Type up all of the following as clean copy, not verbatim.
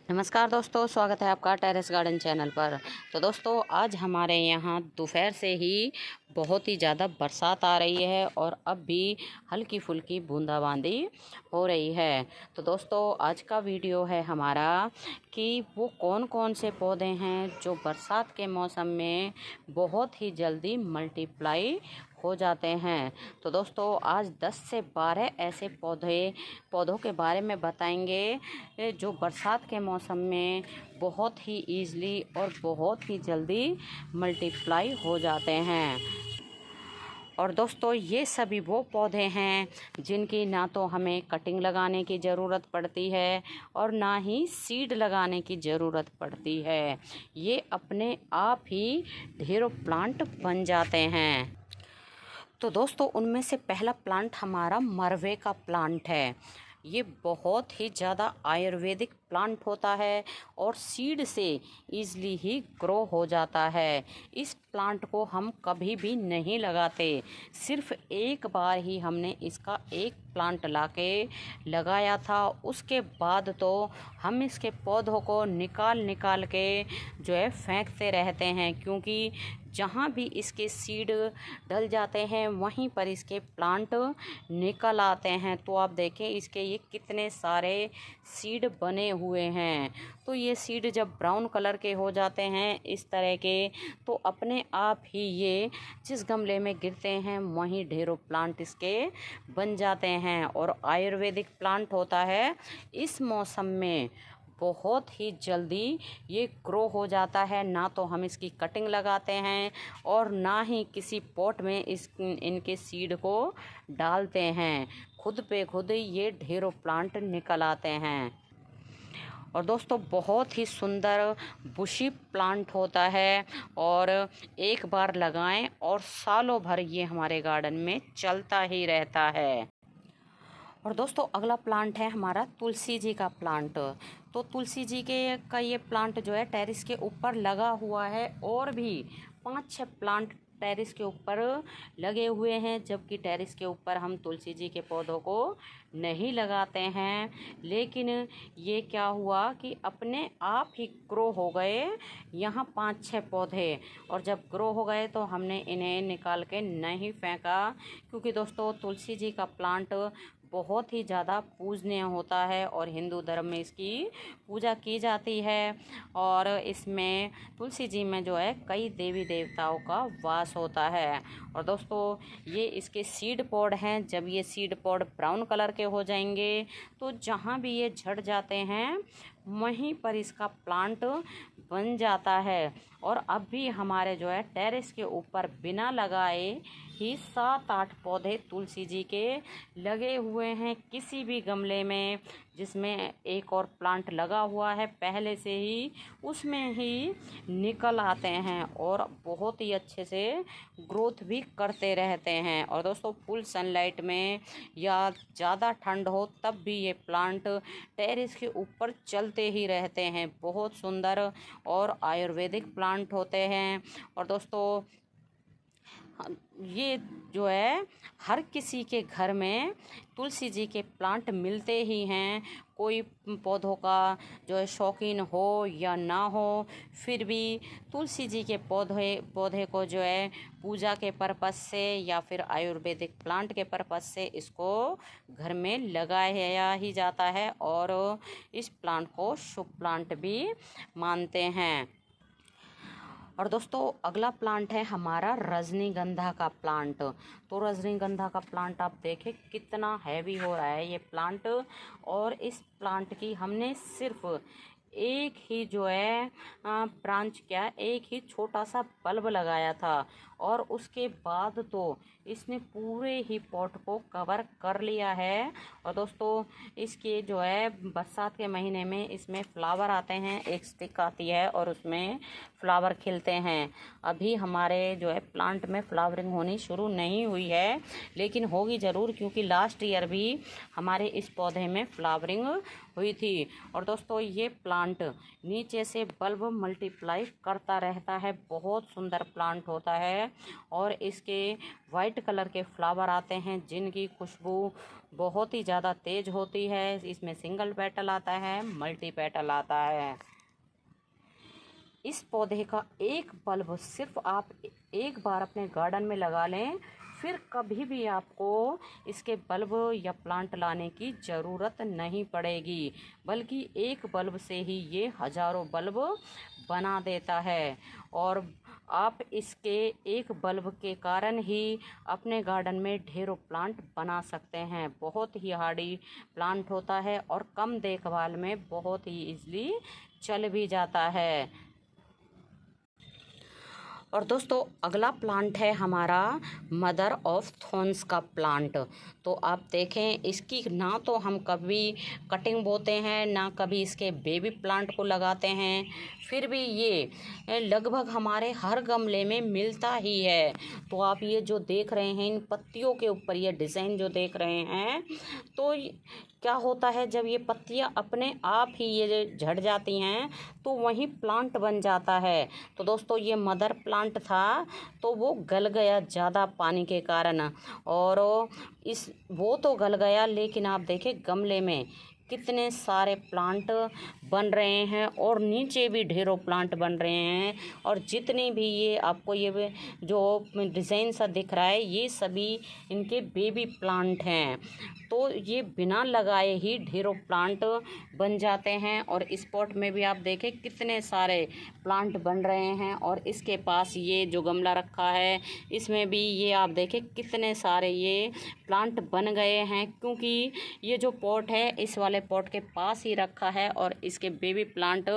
नमस्कार दोस्तों, स्वागत है आपका टेरेस गार्डन चैनल पर। तो दोस्तों, आज हमारे यहाँ दोपहर से ही बहुत ही ज़्यादा बरसात आ रही है और अब भी हल्की फुल्की बूंदाबांदी हो रही है। तो दोस्तों, आज का वीडियो है हमारा कि वो कौन कौन से पौधे हैं जो बरसात के मौसम में बहुत ही जल्दी मल्टीप्लाई हो जाते हैं। तो दोस्तों, आज 10 से 12 ऐसे पौधों के बारे में बताएंगे जो बरसात के मौसम में बहुत ही ईज़िली और बहुत ही जल्दी मल्टीप्लाई हो जाते हैं। और दोस्तों, ये सभी वो पौधे हैं जिनकी ना तो हमें कटिंग लगाने की ज़रूरत पड़ती है और ना ही सीड लगाने की ज़रूरत पड़ती है। ये अपने आप ही ढेरों प्लांट बन जाते हैं। तो दोस्तों, उनमें से पहला प्लांट हमारा मरवे का प्लांट है। ये बहुत ही ज़्यादा आयुर्वेदिक प्लांट होता है और सीड से ईज़िली ही ग्रो हो जाता है। इस प्लांट को हम कभी भी नहीं लगाते, सिर्फ एक बार ही हमने इसका एक प्लांट लाके लगाया था। उसके बाद तो हम इसके पौधों को निकाल के जो है फेंकते रहते हैं, क्योंकि जहाँ भी इसके सीड डल जाते हैं वहीं पर इसके प्लांट निकल आते हैं। तो आप देखें इसके ये कितने सारे सीड बने हुए हैं। तो ये सीड जब ब्राउन कलर के हो जाते हैं इस तरह के, तो अपने आप ही ये जिस गमले में गिरते हैं वहीं ढेरों प्लांट इसके बन जाते हैं। और आयुर्वेदिक प्लांट होता है, इस मौसम में बहुत ही जल्दी ये ग्रो हो जाता है। ना तो हम इसकी कटिंग लगाते हैं और ना ही किसी पॉट में इनके सीड को डालते हैं। खुद पे खुद ये ढेरों प्लांट निकल आते हैं। और दोस्तों, बहुत ही सुंदर बुशी प्लांट होता है और एक बार लगाएं और सालों भर ये हमारे गार्डन में चलता ही रहता है। और दोस्तों, अगला प्लांट है हमारा तुलसी जी का प्लांट। तो तुलसी जी के का ये प्लांट जो है टेरेस के ऊपर लगा हुआ है और भी 5-6 प्लांट टेरेस के ऊपर लगे हुए हैं, जबकि टेरेस के ऊपर हम तुलसी जी के पौधों को नहीं लगाते हैं। लेकिन ये क्या हुआ कि अपने आप ही ग्रो हो गए यहाँ 5-6 पौधे। और जब ग्रो हो गए तो हमने इन्हें निकाल के नहीं फेंका, क्योंकि दोस्तों तुलसी जी का प्लांट बहुत ही ज़्यादा पूजनीय होता है और हिंदू धर्म में इसकी पूजा की जाती है। और इसमें तुलसी जी में जो है कई देवी देवताओं का वास होता है। और दोस्तों, ये इसके सीड पॉड हैं। जब ये सीड पॉड ब्राउन कलर के हो जाएंगे तो जहाँ भी ये झड़ जाते हैं वहीं पर इसका प्लांट बन जाता है। और अब भी हमारे जो है टेरेस के ऊपर बिना लगाए ही 7-8 पौधे तुलसी जी के लगे हुए हैं। किसी भी गमले में जिसमें एक और प्लांट लगा हुआ है पहले से ही, उसमें ही निकल आते हैं और बहुत ही अच्छे से ग्रोथ भी करते रहते हैं। और दोस्तों, फुल सनलाइट में या ज़्यादा ठंड हो तब भी ये प्लांट टेरेस के ऊपर चलते ही रहते हैं। बहुत सुंदर और आयुर्वेदिक प्लांट होते हैं। और दोस्तों, ये जो है हर किसी के घर में तुलसी जी के प्लांट मिलते ही हैं। कोई पौधों का जो है शौकीन हो या ना हो, फिर भी तुलसी जी के पौधे को जो है पूजा के पर्पस से या फिर आयुर्वेदिक प्लांट के पर्पस से इसको घर में लगाया ही जाता है और इस प्लांट को शुभ प्लांट भी मानते हैं। और दोस्तों, अगला प्लांट है हमारा रजनीगंधा का प्लांट। तो रजनीगंधा का प्लांट आप देखें कितना हैवी हो रहा है ये प्लांट। और इस प्लांट की हमने सिर्फ एक ही जो है ब्रांच क्या एक ही छोटा सा बल्ब लगाया था और उसके बाद तो इसने पूरे ही पॉट को कवर कर लिया है। और दोस्तों, इसके जो है बरसात के महीने में इसमें फ्लावर आते हैं, एक स्टिक आती है और उसमें फ्लावर खिलते हैं। अभी हमारे जो है प्लांट में फ्लावरिंग होनी शुरू नहीं हुई है, लेकिन होगी ज़रूर, क्योंकि लास्ट ईयर भी हमारे इस पौधे में फ्लावरिंग हुई थी। और दोस्तों ये प्लांट नीचे से बल्ब मल्टीप्लाई करता रहता है, बहुत सुंदर प्लांट होता है। और इसके वाइट कलर के फ्लावर आते हैं जिनकी खुशबू बहुत ही ज़्यादा तेज होती है। इसमें सिंगल पेटल आता है, मल्टी पेटल आता है। इस पौधे का एक बल्ब सिर्फ आप एक बार अपने गार्डन में लगा लें, फिर कभी भी आपको इसके बल्ब या प्लांट लाने की ज़रूरत नहीं पड़ेगी, बल्कि एक बल्ब से ही ये हज़ारों बल्ब बना देता है। और आप इसके एक बल्ब के कारण ही अपने गार्डन में ढेरों प्लांट बना सकते हैं। बहुत ही हार्डी प्लांट होता है और कम देखभाल में बहुत ही ईजिली चल भी जाता है। और दोस्तों अगला प्लांट है हमारा मदर ऑफ थॉर्न्स का प्लांट। तो आप देखें, इसकी ना तो हम कभी कटिंग बोते हैं, ना कभी इसके बेबी प्लांट को लगाते हैं, फिर भी ये लगभग हमारे हर गमले में मिलता ही है। तो आप ये जो देख रहे हैं, इन पत्तियों के ऊपर ये डिज़ाइन जो देख रहे हैं, तो क्या होता है जब ये पत्तियां अपने आप ही ये झड़ जाती हैं तो वहीं प्लांट बन जाता है। तो दोस्तों ये मदर प्लांट था, तो वो गल गया ज़्यादा पानी के कारण, और वो तो गल गया, लेकिन आप देखें गमले में कितने सारे प्लांट बन रहे हैं और नीचे भी ढेरों प्लांट बन रहे हैं। और जितने भी ये आपको ये जो डिज़ाइन सा दिख रहा है, ये सभी इनके बेबी प्लांट हैं। तो ये बिना लगाए ही ढेरों प्लांट बन जाते हैं। और इस पॉट में भी आप देखें कितने सारे प्लांट बन रहे हैं। और इसके पास ये जो गमला रखा है, इसमें भी ये आप देखें कितने सारे ये प्लांट बन गए हैं, क्योंकि ये जो पॉट है इस वाले पॉट के पास ही रखा है। और इसके बेबी प्लांट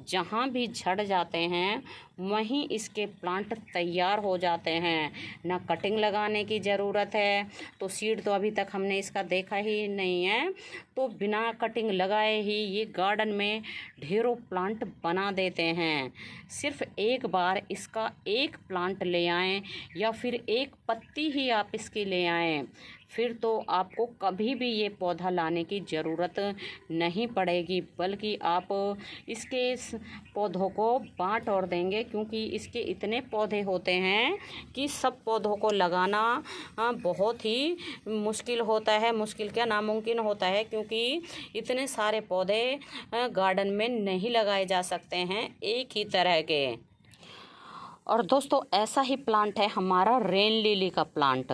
जहाँ भी झड़ जाते हैं वहीं इसके प्लांट तैयार हो जाते हैं, ना कटिंग लगाने की ज़रूरत है। तो सीड तो अभी तक हमने इसका देखा ही नहीं है, तो बिना कटिंग लगाए ही ये गार्डन में ढेरों प्लांट बना देते हैं। सिर्फ एक बार इसका एक प्लांट ले आएं या फिर एक पत्ती ही आप इसकी ले आएं, फिर तो आपको कभी भी ये पौधा लाने की ज़रूरत नहीं पड़ेगी, बल्कि आप इसके इस पौधों को बांट और देंगे, क्योंकि इसके इतने पौधे होते हैं कि सब पौधों को लगाना बहुत ही मुश्किल होता है। मुश्किल क्या, नामुमकिन होता है, क्योंकि इतने सारे पौधे गार्डन में नहीं लगाए जा सकते हैं एक ही तरह के। और दोस्तों ऐसा ही प्लांट है हमारा रेन लिली का प्लांट।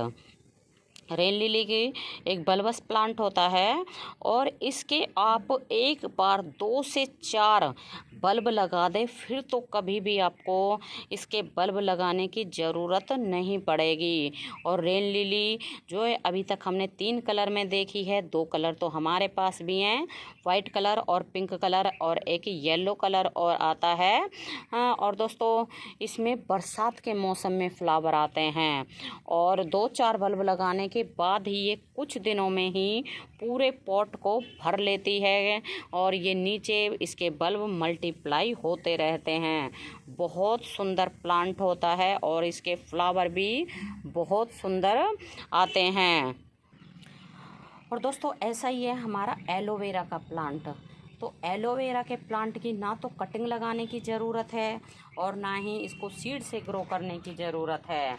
रेन लिली की एक बल्बस प्लांट होता है और इसके आप एक बार 2 से 4 बल्ब लगा दें, फिर तो कभी भी आपको इसके बल्ब लगाने की ज़रूरत नहीं पड़ेगी। और रेन लिली जो है अभी तक हमने 3 कलर में देखी है, 2 कलर तो हमारे पास भी हैं, वाइट कलर और पिंक कलर, और एक येलो कलर और आता है। और दोस्तों इसमें बरसात के मौसम में फ्लावर आते हैं, और 2-4 बल्ब लगाने के बाद ही ये कुछ दिनों में ही पूरे पॉट को भर लेती है, और ये नीचे इसके बल्ब मल्टीप्लाई होते रहते हैं। बहुत सुंदर प्लांट होता है और इसके फ्लावर भी बहुत सुंदर आते हैं। और दोस्तों ऐसा ही है हमारा एलोवेरा का प्लांट। तो एलोवेरा के प्लांट की ना तो कटिंग लगाने की ज़रूरत है और ना ही इसको सीड से ग्रो करने की ज़रूरत है।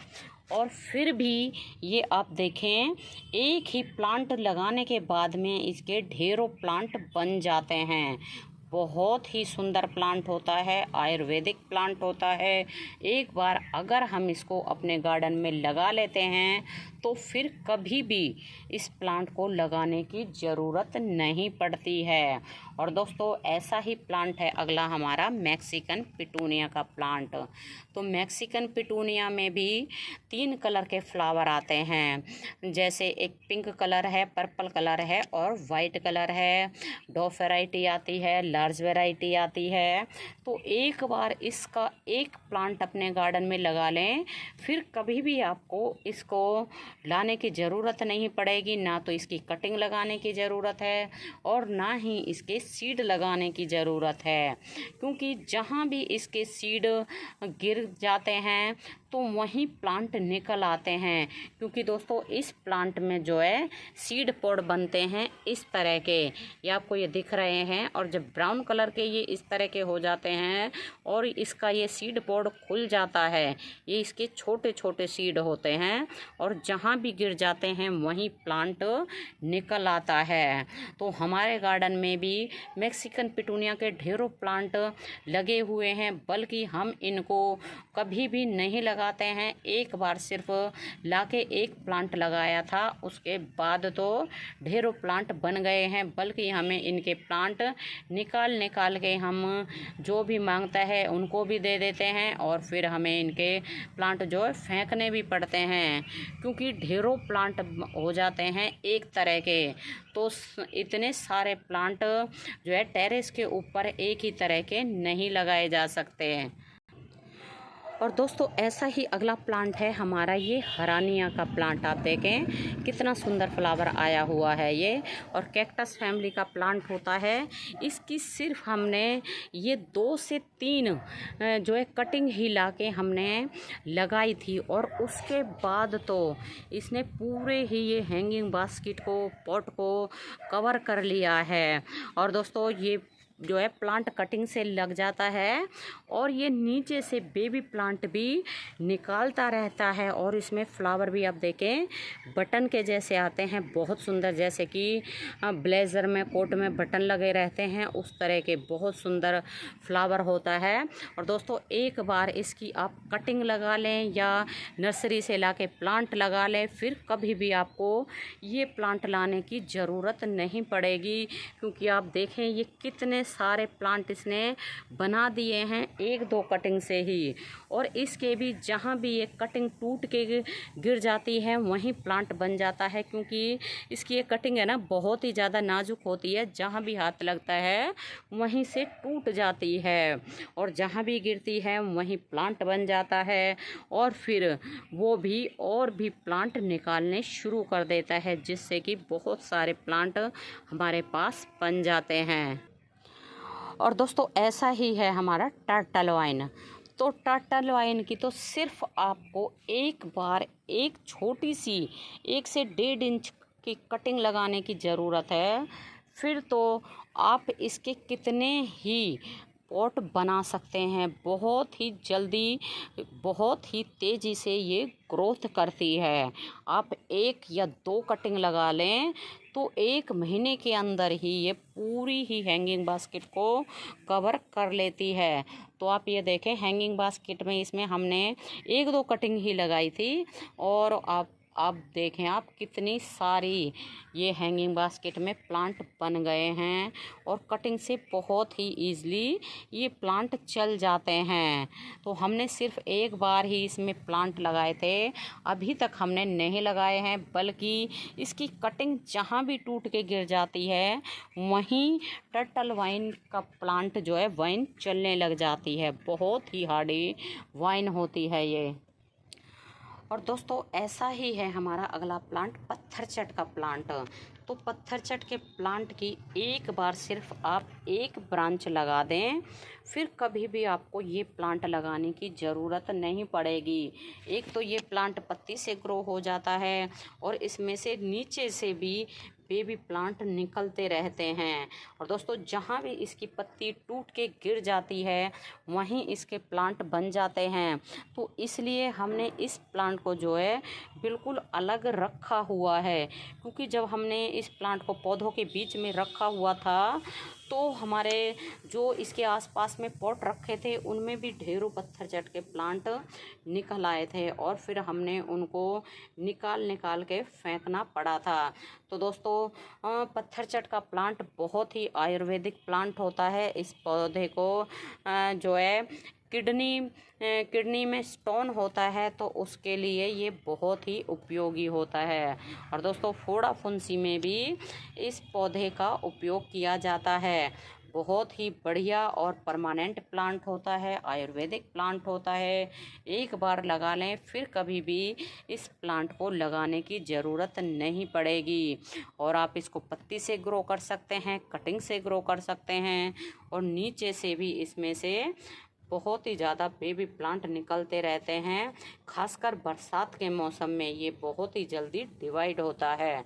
और फिर भी ये आप देखें, एक ही प्लांट लगाने के बाद में इसके ढेरों प्लांट बन जाते हैं। बहुत ही सुंदर प्लांट होता है, आयुर्वेदिक प्लांट होता है। एक बार अगर हम इसको अपने गार्डन में लगा लेते हैं तो फिर कभी भी इस प्लांट को लगाने की ज़रूरत नहीं पड़ती है। और दोस्तों ऐसा ही प्लांट है अगला हमारा मैक्सिकन पिटूनिया का प्लांट। तो मैक्सिकन पिटूनिया में भी 3 कलर के फ्लावर आते हैं, जैसे एक पिंक कलर है, पर्पल कलर है और वाइट कलर है। डॉफ वैरायटी आती है, लार्ज वैरायटी आती है। तो एक बार इसका एक प्लांट अपने गार्डन में लगा लें, फिर कभी भी आपको इसको लाने की ज़रूरत नहीं पड़ेगी, ना तो इसकी कटिंग लगाने की ज़रूरत है और ना ही इसके सीड लगाने की ज़रूरत है, क्योंकि जहाँ भी इसके सीड गिर जाते हैं तो वहीं प्लांट निकल आते हैं। क्योंकि दोस्तों इस प्लांट में जो है सीड पॉड बनते हैं इस तरह के, ये आपको ये दिख रहे हैं। और जब ब्राउन कलर के ये इस तरह के हो जाते हैं और इसका ये सीड पॉड खुल जाता है, ये इसके छोटे छोटे सीड होते हैं और जहाँ भी गिर जाते हैं वहीं प्लांट निकल आता है। तो हमारे गार्डन में भी मैक्सिकन पिटूनिया के ढेरों प्लांट लगे हुए हैं, बल्कि हम इनको कभी भी नहीं लगाते हैं। एक बार सिर्फ लाके एक प्लांट लगाया था, उसके बाद तो ढेरों प्लांट बन गए हैं। बल्कि हमें इनके प्लांट निकाल निकाल के हम जो भी मांगता है उनको भी दे देते हैं और फिर हमें इनके प्लांट जो है फेंकने भी पड़ते हैं, क्योंकि ढेरों प्लांट हो जाते हैं एक तरह के। तो इतने सारे प्लांट जो है टेरेस के ऊपर एक ही तरह के नहीं लगाए जा सकते हैं। और दोस्तों ऐसा ही अगला प्लांट है हमारा ये हरानिया का प्लांट। आप देखें कितना सुंदर फ्लावर आया हुआ है ये, और कैक्टस फैमिली का प्लांट होता है। इसकी सिर्फ हमने ये 2 से 3 जो है कटिंग ही लाके हमने लगाई थी, और उसके बाद तो इसने पूरे ही ये हैंगिंग बास्केट को, पॉट को कवर कर लिया है। और दोस्तों ये जो है प्लांट कटिंग से लग जाता है और ये नीचे से बेबी प्लांट भी निकालता रहता है। और इसमें फ्लावर भी आप देखें बटन के जैसे आते हैं, बहुत सुंदर, जैसे कि ब्लेज़र में, कोट में बटन लगे रहते हैं उस तरह के बहुत सुंदर फ्लावर होता है। और दोस्तों एक बार इसकी आप कटिंग लगा लें या नर्सरी से लाके प्लांट लगा लें, फिर कभी भी आपको ये प्लांट लाने की ज़रूरत नहीं पड़ेगी। क्योंकि आप देखें ये कितने सारे प्लांट इसने बना दिए हैं 1-2 कटिंग से ही। और इसके भी जहाँ भी ये कटिंग टूट के गिर जाती है वहीं प्लांट बन जाता है, क्योंकि इसकी ये कटिंग है ना बहुत ही ज़्यादा नाजुक होती है, जहाँ भी हाथ लगता है वहीं से टूट जाती है और जहाँ भी गिरती है वहीं प्लांट बन जाता है। और फिर वो भी और भी प्लांट निकालने शुरू कर देता है, जिससे कि बहुत सारे प्लांट हमारे पास बन जाते हैं। और दोस्तों ऐसा ही है हमारा टर्टल वाइन। तो टर्टल वाइन की तो सिर्फ आपको एक बार एक छोटी सी 1 से 1.5 इंच की कटिंग लगाने की ज़रूरत है, फिर तो आप इसके कितने ही पॉट बना सकते हैं। बहुत ही जल्दी, बहुत ही तेज़ी से ये ग्रोथ करती है। आप 1 या 2 कटिंग लगा लें तो 1 महीने के अंदर ही ये पूरी ही हैंगिंग बास्केट को कवर कर लेती है। तो आप ये देखें हैंगिंग बास्केट में इसमें हमने 1-2 कटिंग ही लगाई थी, और आप देखें आप कितनी सारी ये हैंगिंग बास्केट में प्लांट बन गए हैं, और कटिंग से बहुत ही ईज़िली ये प्लांट चल जाते हैं। तो हमने सिर्फ एक बार ही इसमें प्लांट लगाए थे, अभी तक हमने नहीं लगाए हैं, बल्कि इसकी कटिंग जहाँ भी टूट के गिर जाती है वहीं टर्टल वाइन का प्लांट जो है वाइन चलने लग जाती है। बहुत ही हार्डी वाइन होती है ये। और दोस्तों ऐसा ही है हमारा अगला प्लांट पत्थरचट का प्लांट। तो पत्थरचट के प्लांट की एक बार सिर्फ आप एक ब्रांच लगा दें, फिर कभी भी आपको ये प्लांट लगाने की ज़रूरत नहीं पड़ेगी। एक तो ये प्लांट पत्ती से ग्रो हो जाता है और इसमें से नीचे से भी बेबी प्लांट निकलते रहते हैं। और दोस्तों जहाँ भी इसकी पत्ती टूट के गिर जाती है वहीं इसके प्लांट बन जाते हैं। तो इसलिए हमने इस प्लांट को जो है बिल्कुल अलग रखा हुआ है, क्योंकि जब हमने इस प्लांट को पौधों के बीच में रखा हुआ था तो हमारे जो इसके आसपास में पॉट रखे थे उनमें भी ढेरों पत्थरचट के प्लांट निकल आए थे, और फिर हमने उनको निकाल के फेंकना पड़ा था। तो दोस्तों पत्थरचट का प्लांट बहुत ही आयुर्वेदिक प्लांट होता है। इस पौधे को जो है किडनी में स्टोन होता है तो उसके लिए ये बहुत ही उपयोगी होता है। और दोस्तों फोड़ा फुंसी में भी इस पौधे का उपयोग किया जाता है। बहुत ही बढ़िया और परमानेंट प्लांट होता है, आयुर्वेदिक प्लांट होता है। एक बार लगा लें फिर कभी भी इस प्लांट को लगाने की ज़रूरत नहीं पड़ेगी। और आप इसको पत्ती से ग्रो कर सकते हैं, कटिंग से ग्रो कर सकते हैं, और नीचे से भी इसमें से बहुत ही ज़्यादा बेबी प्लांट निकलते रहते हैं। खासकर बरसात के मौसम में ये बहुत ही जल्दी डिवाइड होता है।